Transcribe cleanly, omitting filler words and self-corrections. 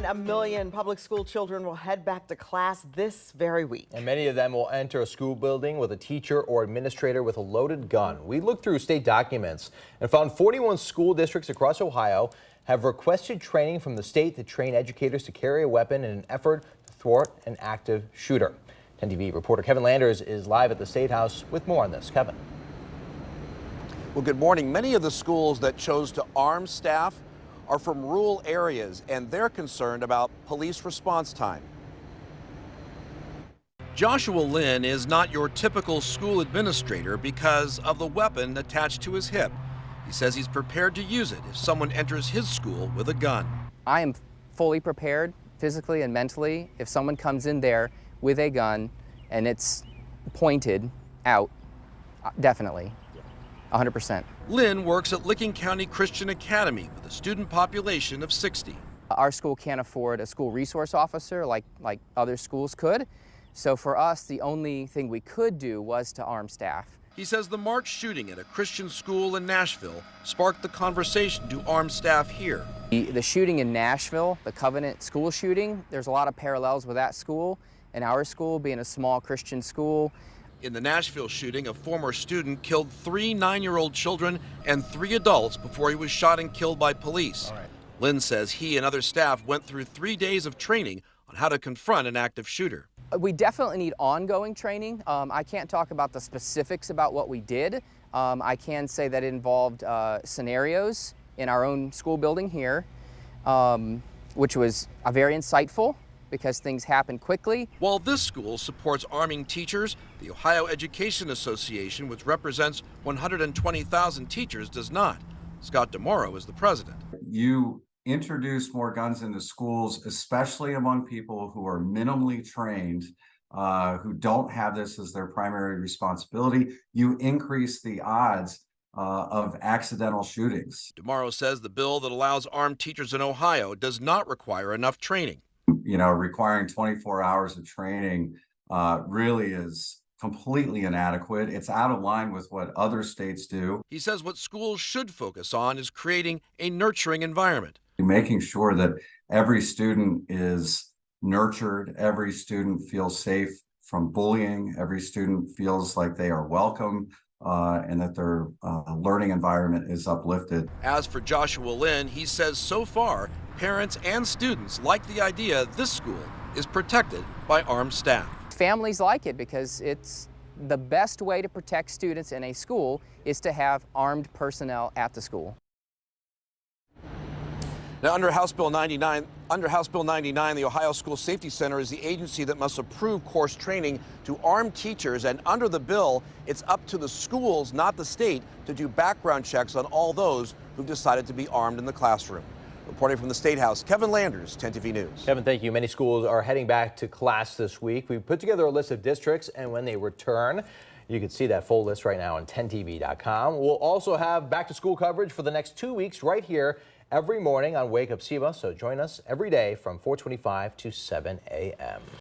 1 million public school children will head back to class this very week. And many of them will enter a school building with a teacher or administrator with a loaded gun. We looked through state documents and found 41 school districts across Ohio have requested training from the state to train educators to carry a weapon in an effort to thwart an active shooter. 10 TV reporter Kevin Landers is live at the State House with more on this. Kevin. Well, good morning. Many of the schools that chose to arm staff are from rural areas, and they're concerned about police response time. Joshua Lynn is not your typical school administrator because of the weapon attached to his hip. He says he's prepared to use it if someone enters his school with a gun. I am fully prepared physically and mentally if someone comes in there with a gun and it's pointed out, definitely. 100%. Lynn works at Licking County Christian Academy with a student population of 60. Our school can't afford a school resource officer like other schools could. So for us, the only thing we could do was to arm staff. He says the March shooting at a Christian school in Nashville sparked the conversation to arm staff here. The shooting in Nashville, the Covenant school shooting, there's a lot of parallels with that school and our school being a small Christian school. In the Nashville shooting, a former student killed 3 9-year-old children and 3 adults before he was shot and killed by police. Lynn says he and other staff went through 3 days of training on how to confront an active shooter. We definitely need ongoing training. I can't talk about the specifics about what we did. I can say that it involved scenarios in our own school building here, which was very insightful, because things happen quickly. While this school supports arming teachers, the Ohio Education Association, which represents 120,000 teachers, does not. Scott DeMauro is the president. You introduce more guns into schools, especially among people who are minimally trained, who don't have this as their primary responsibility. You increase the odds of accidental shootings. DeMauro says the bill that allows armed teachers in Ohio does not require enough training. You know, requiring 24 hours of training really is completely inadequate. It's out of line with what other states do. He says what schools should focus on is creating a nurturing environment. Making sure that every student is nurtured, every student feels safe from bullying, every student feels like they are welcome, and that their learning environment is uplifted. As for Joshua Lynn, he says so far, parents and students like the idea this school is protected by armed staff. Families like it because it's the best way to protect students in a school is to have armed personnel at the school. Now, under House Bill 99, the Ohio School Safety Center is the agency that must approve course training to armed teachers, and under the bill, it's up to the schools, not the state, to do background checks on all those who've decided to be armed in the classroom. Reporting from the State House, Kevin Landers, 10 TV News. Kevin, thank you. Many schools are heading back to class this week. We put together a list of districts, and when they return, you can see that full list right now on 10tv.com. We'll also have back to school coverage for the next 2 weeks right here every morning on Wake Up SEMA. So join us every day from 4:25 to 7 a.m.